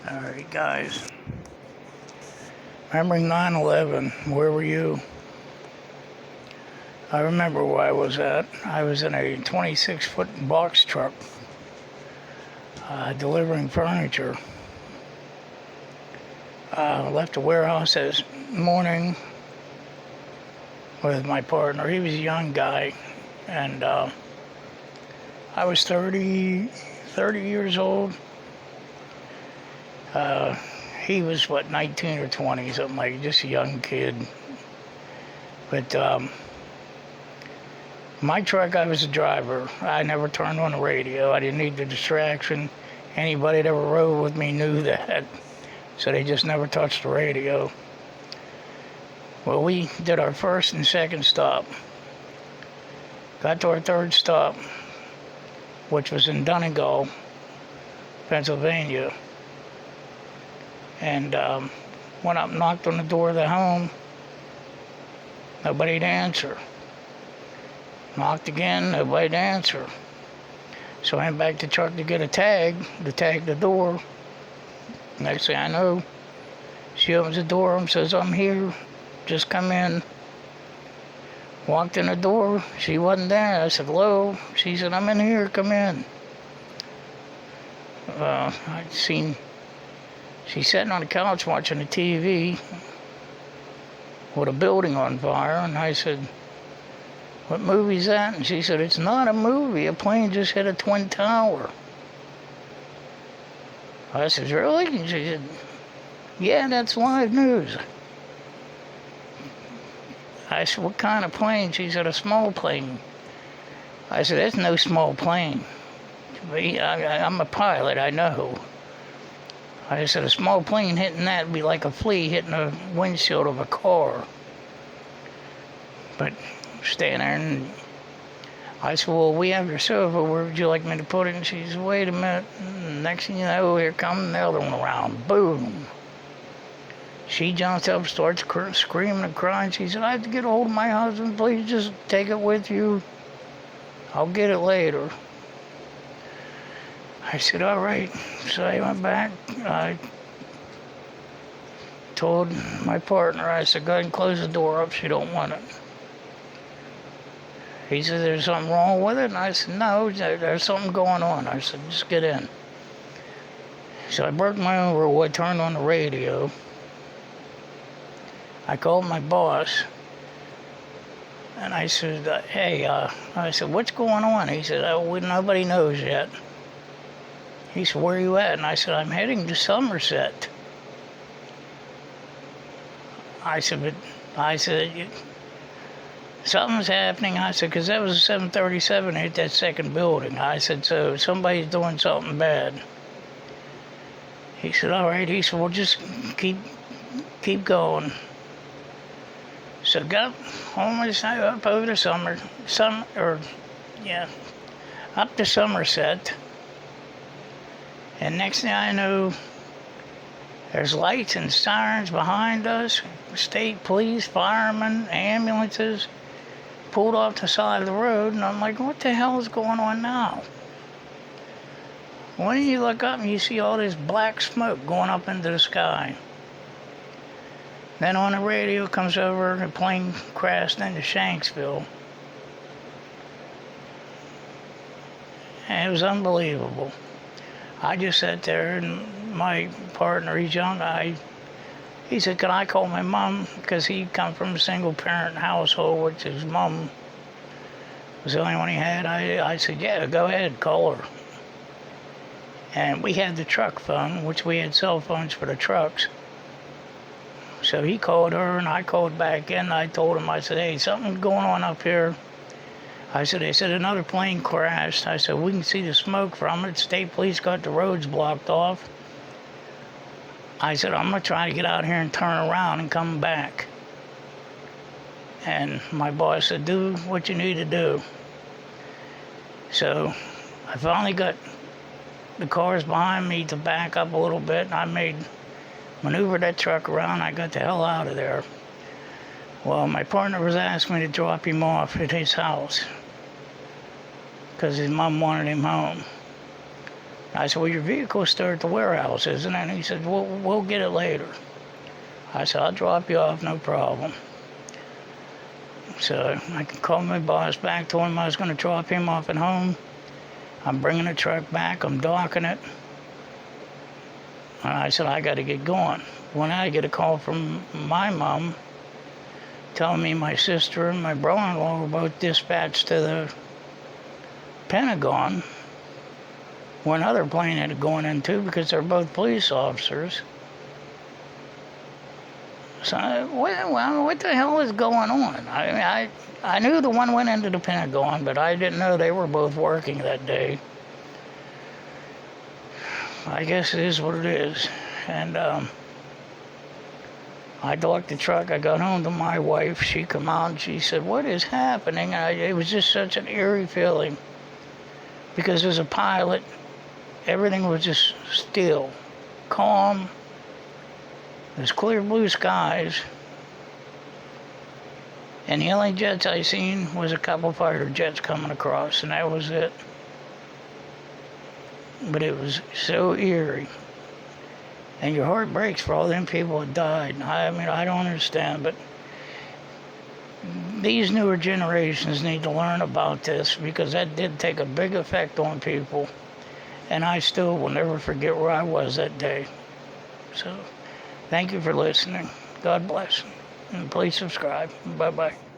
Alright, guys. Remembering 9/11, where were you? I remember where I was at. I was in a 26-foot box truck delivering furniture. Left the warehouse this morning with my partner. He was a young guy, and I was 30 years old. He was, 19 or 20, something like, just a young kid. But my truck, I was a driver. I never turned on the radio. I didn't need the distraction. Anybody that ever rode with me knew that. So they just never touched the radio. Well, we did our first and second stop. Got to our third stop, which was in Donegal, Pennsylvania. And went up and knocked on the door of the home. Nobody to answer. Knocked again, nobody to answer. So I went back to the truck to get a tag, to tag the door. Next thing I know, she opens the door and says, "I'm here, just come in." Walked in the door, she wasn't there. I said, "Hello?" She said, "I'm in here, come in." I'd seen, she's sitting on the couch watching the TV with a building on fire, and I said, "What movie's that?" And she said, "It's not a movie, a plane just hit a twin tower." I said, "Really?" And she said, "Yeah, that's live news." I said, "What kind of plane?" She said, "A small plane." I said, "That's no small plane. I'm a pilot, I know." I said, "A small plane hitting that would be like a flea hitting a windshield of a car." But staying there, and I said, "Well, we have your sofa. Where would you like me to put it?" And she said, "Wait a minute." And next thing you know, here comes the other one around. Boom. She jumps up, starts screaming and crying. She said, "I have to get a hold of my husband. Please just take it with you. I'll get it later." I said, "All right." So I went back. I told my partner, I said, "Go ahead and close the door up. She don't want it." He said, "There's something wrong with it?" And I said, "No, there's something going on." I said, "Just get in." So I broke my own rule. I turned on the radio. I called my boss, and I said, "Hey," I said, "what's going on?" He said, "Oh, nobody knows yet." He said, "Where are you at?" And I said, "I'm heading to Somerset." I said, "Something's happening." I said, "Because that was a 737 hit that second building." I said, "So somebody's doing something bad." He said, "All right." He said, "Well, just keep going." So got home up over the up to Somerset. And next thing I know, there's lights and sirens behind us, state police, firemen, ambulances, pulled off the side of the road, and I'm like, what the hell is going on now? When you look up and you see all this black smoke going up into the sky. Then on the radio comes over, the plane crashed into Shanksville. And it was unbelievable. I just sat there, and my partner, he's young, he said, "Can I call my mom?" Because he come from a single-parent household, which his mom was the only one he had. I said, "Yeah, go ahead, call her." And we had the truck phone, which we had cell phones for the trucks. So he called her, and I called back in. I told him, I said, "Hey, something's going on up here." I said, "They said another plane crashed." I said, "We can see the smoke from it. State police got the roads blocked off." I said, "I'm going to try to get out here and turn around and come back." And my boss said, "Do what you need to do." So I finally got the cars behind me to back up a little bit, and I maneuvered that truck around. I got the hell out of there. Well, my partner was asking me to drop him off at his house because his mom wanted him home. I said, well, your vehicle's still at the warehouse, isn't it? And he said, well, we'll get it later. I said, I'll drop you off, no problem. So I called my boss back, told him I was going to drop him off at home. I'm bringing the truck back, I'm docking it. And I said, I got to get going. When I get a call from my mom telling me my sister and my brother-in-law were both dispatched to the Pentagon, where another plane had to go in too, because they're both police officers. So, what the hell is going on? I knew the one went into the Pentagon, but I didn't know they were both working that day. I guess it is what it is. And I docked the truck. I got home to my wife. She come out and she said, what is happening? And it was just such an eerie feeling. Because as a pilot, everything was just still, calm. There's clear blue skies. And the only jets I seen was a couple fighter jets coming across, and that was it. But it was so eerie. And your heart breaks for all them people that died. I mean, I don't understand, but these newer generations need to learn about this, because that did take a big effect on people. And I still will never forget where I was that day. So, thank you for listening. God bless. And please subscribe. Bye-bye.